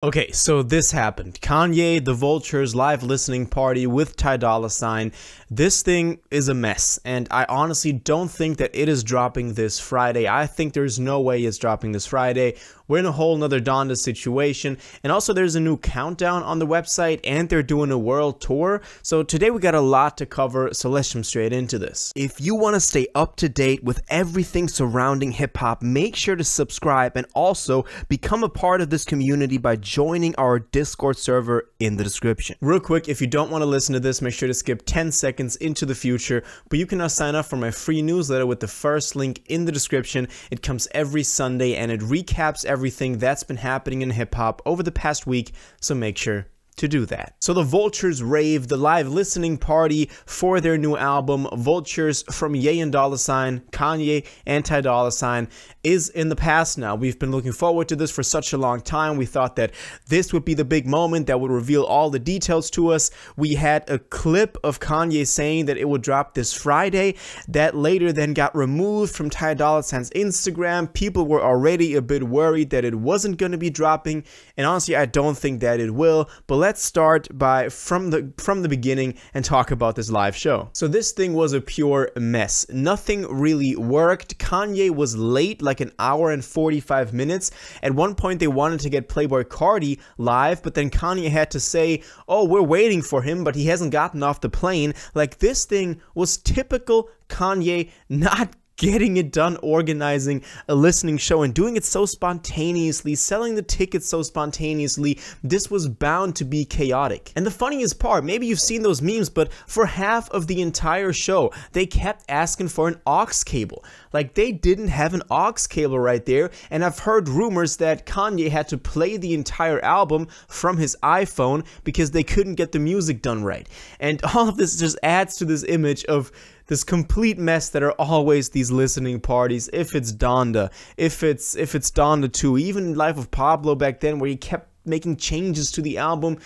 Okay, so this happened. Kanye, the Vultures live listening party with Ty Dolla. This thing is a mess, and I honestly don't think that it is dropping this Friday. I think there's no way it's dropping this Friday. We're in a whole nother Donda situation, and also there's a new countdown on the website, and they're doing a world tour. So today we got a lot to cover, so let's jump straight into this. If you want to stay up to date with everything surrounding hip-hop, make sure to subscribe and also become a part of this community by joining our Discord server in the description. Real quick, if you don't want to listen to this, make sure to skip 10 seconds into the future, but you can now sign up for my free newsletter with the first link in the description. It comes every Sunday and it recaps everything that's been happening in hip-hop over the past week, so make sure to do that. So the Vultures rave, the live listening party for their new album Vultures from Ye and Dolla $ign, Kanye and Ty Dolla $ign, is in the past now. We've been looking forward to this for such a long time. We thought that this would be the big moment that would reveal all the details to us. We had a clip of Kanye saying that it would drop this Friday. That later then got removed from Ty Dolla $ign's Instagram. People were already a bit worried that it wasn't going to be dropping, and honestly I don't think that it will. But let's start from the beginning and talk about this live show. So this thing was a pure mess. Nothing really worked. Kanye was late, like an hour and 45 minutes. At one point they wanted to get Playboi Carti live, but then Kanye had to say, oh, we're waiting for him, but he hasn't gotten off the plane. Like, this thing was typical Kanye not getting it done, organizing a listening show and doing it so spontaneously, selling the tickets so spontaneously. This was bound to be chaotic. And the funniest part, maybe you've seen those memes, but for half of the entire show, they kept asking for an aux cable. Like, they didn't have an aux cable right there, and I've heard rumors that Kanye had to play the entire album from his iPhone because they couldn't get the music done right. And all of this just adds to this image of this complete mess that are always these listening parties. If it's Donda, if it's Donda 2, even Life of Pablo back then, where he kept making changes to the album.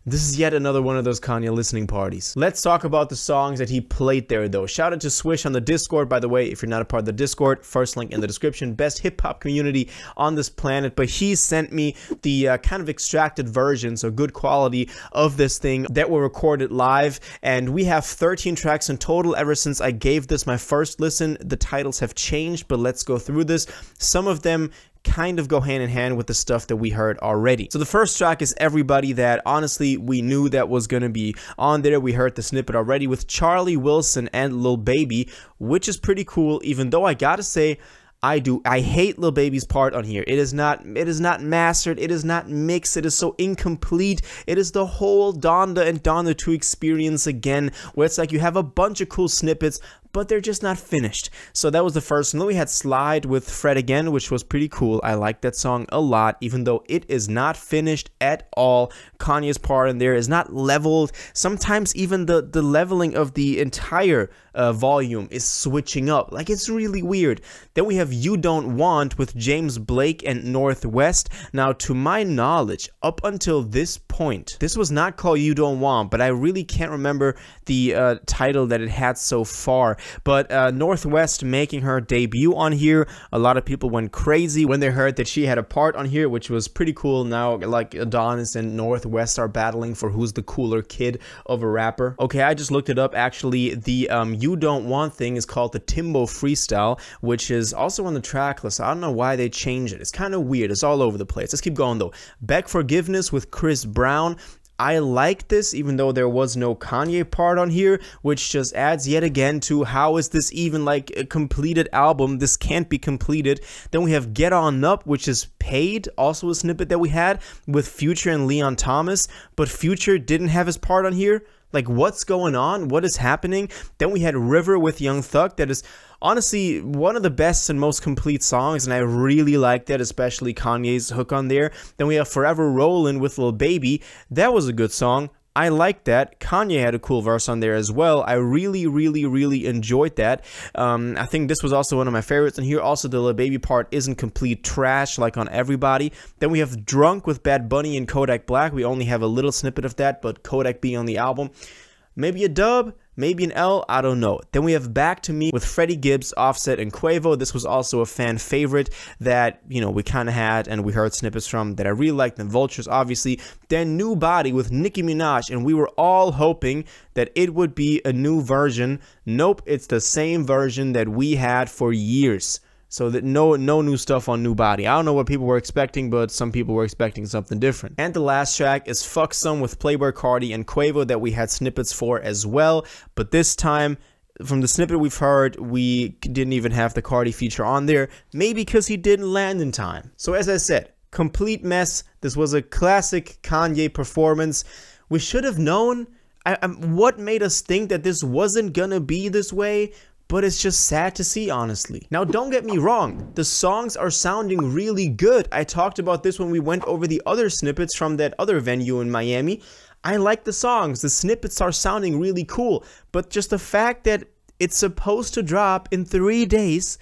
This is yet another one of those Kanye listening parties. Let's talk about the songs that he played there, though. Shout out to Swish on the Discord, by the way. If you're not a part of the Discord, first link in the description. Best hip-hop community on this planet. But he sent me the kind of extracted version, so good quality, of this thing that were recorded live. And we have 13 tracks in total ever since I gave this my first listen. The titles have changed, but let's go through this. Some of them kind of go hand in hand with the stuff that we heard already. So the first track is Everybody, that honestly we knew that was going to be on there. We heard the snippet already with Charlie Wilson and Lil Baby, which is pretty cool, even though I gotta say I hate Lil Baby's part on here. It is not mastered, it is not mixed, it is so incomplete. It is the whole Donda and Donda 2 experience again, where it's like you have a bunch of cool snippets, but they're just not finished. So that was the first one. Then we had Slide with Fred Again, which was pretty cool. I like that song a lot, even though it is not finished at all. Kanye's part in there is not leveled. Sometimes even the leveling of the entire volume is switching up. Like, it's really weird. Then we have You Don't Want with James Blake and Northwest. Now, to my knowledge, up until this point, this was not called You Don't Want, but I really can't remember the title that it had so far. But Northwest making her debut on here. A lot of people went crazy when they heard that she had a part on here, which was pretty cool. Now, like, Adonis and Northwest are battling for who's the cooler kid of a rapper. Okay, I just looked it up. Actually, the You Don't Want thing is called the Timbo Freestyle, which is also on the track list. I don't know why they changed it. It's kind of weird. It's all over the place. Let's keep going, though. Beg Forgiveness with Chris Brown. I like this, even though there was no Kanye part on here, which just adds yet again to how is this even like a completed album? This can't be completed. Then we have Get On Up, which is Paid, also a snippet that we had with Future and Leon Thomas, but Future didn't have his part on here. Like, what's going on? What is happening? Then we had River with Young Thug. That is honestly one of the best and most complete songs, and I really like that, especially Kanye's hook on there. Then we have Forever Rollin' with Lil Baby. That was a good song. I like that. Kanye had a cool verse on there as well. I really enjoyed that. I think this was also one of my favorites. And here also the Lil Baby part isn't complete trash like on Everybody. Then we have Drunk with Bad Bunny and Kodak Black. We only have a little snippet of that, but Kodak being on the album. Maybe a dub, maybe an L, I don't know. Then we have Back to Me with Freddie Gibbs, Offset, and Quavo. This was also a fan favorite that, you know, we kind of had and we heard snippets from that I really liked. And Vultures, obviously. Then New Body with Nicki Minaj, and we were all hoping that it would be a new version. Nope, it's the same version that we had for years. So that no new stuff on New Body. I don't know what people were expecting, but some people were expecting something different. And the last track is Fuck Some with Playboi Carti and Quavo that we had snippets for as well. But this time, from the snippet we've heard, we didn't even have the Carti feature on there. Maybe because he didn't land in time. So as I said, complete mess. This was a classic Kanye performance. We should have known. What made us think that this wasn't gonna be this way? But it's just sad to see, honestly. Now, don't get me wrong. The songs are sounding really good. I talked about this when we went over the other snippets from that other venue in Miami. I like the songs. The snippets are sounding really cool. But just the fact that it's supposed to drop in 3 days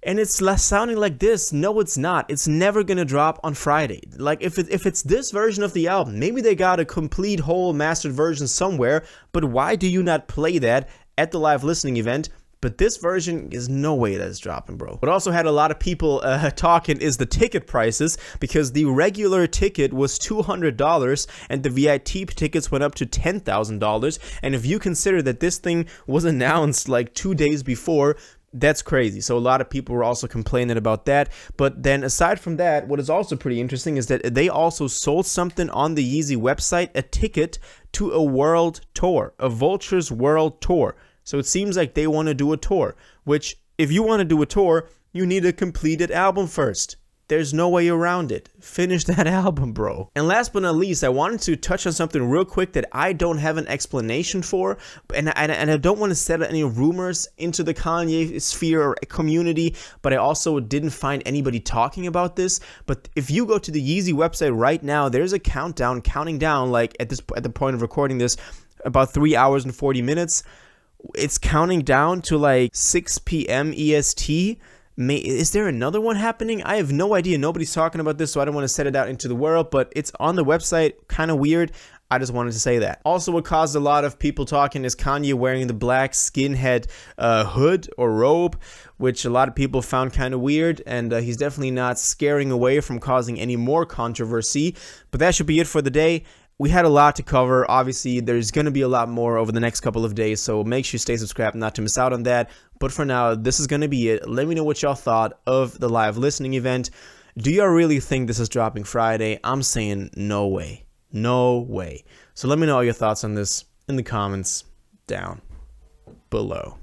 and it's sounding like this, no, it's not. It's never gonna drop on Friday. Like, if it's this version of the album, maybe they got a complete whole mastered version somewhere, but why do you not play that at the live listening event? But this version is no way that's dropping, bro. What also had a lot of people talking is the ticket prices, because the regular ticket was $200 and the VIP tickets went up to $10,000. And if you consider that this thing was announced like 2 days before, that's crazy. So a lot of people were also complaining about that. But then aside from that, what is also pretty interesting is that they also sold something on the Yeezy website, a ticket to a world tour, a Vultures world tour. So it seems like they want to do a tour, which if you want to do a tour, you need a completed album first. There's no way around it. Finish that album, bro. And last but not least, I wanted to touch on something real quick that I don't have an explanation for, and I don't want to set any rumors into the Kanye sphere or community, but I also didn't find anybody talking about this. But if you go to the Yeezy website right now, there's a countdown counting down, like at the point of recording this, about 3 hours and 40 minutes. It's counting down to like 6 p.m. EST. Is there another one happening? I have no idea. Nobody's talking about this, so I don't want to set it out into the world, but it's on the website. Kind of weird. I just wanted to say that. Also, what caused a lot of people talking is Kanye wearing the black skinhead hood or robe, which a lot of people found kind of weird, and he's definitely not scaring away from causing any more controversy. But that should be it for the day. We had a lot to cover. Obviously, there's going to be a lot more over the next couple of days, so make sure you stay subscribed not to miss out on that. But for now, this is going to be it. Let me know what y'all thought of the live listening event. Do y'all really think this is dropping Friday? I'm saying no way. No way. So let me know all your thoughts on this in the comments down below.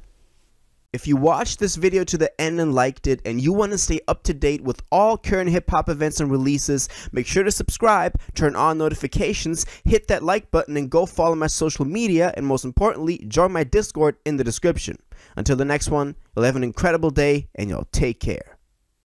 If you watched this video to the end and liked it, and you want to stay up to date with all current hip-hop events and releases, make sure to subscribe, turn on notifications, hit that like button, and go follow my social media, and most importantly, join my Discord in the description. Until the next one, you'll have an incredible day, and y'all take care.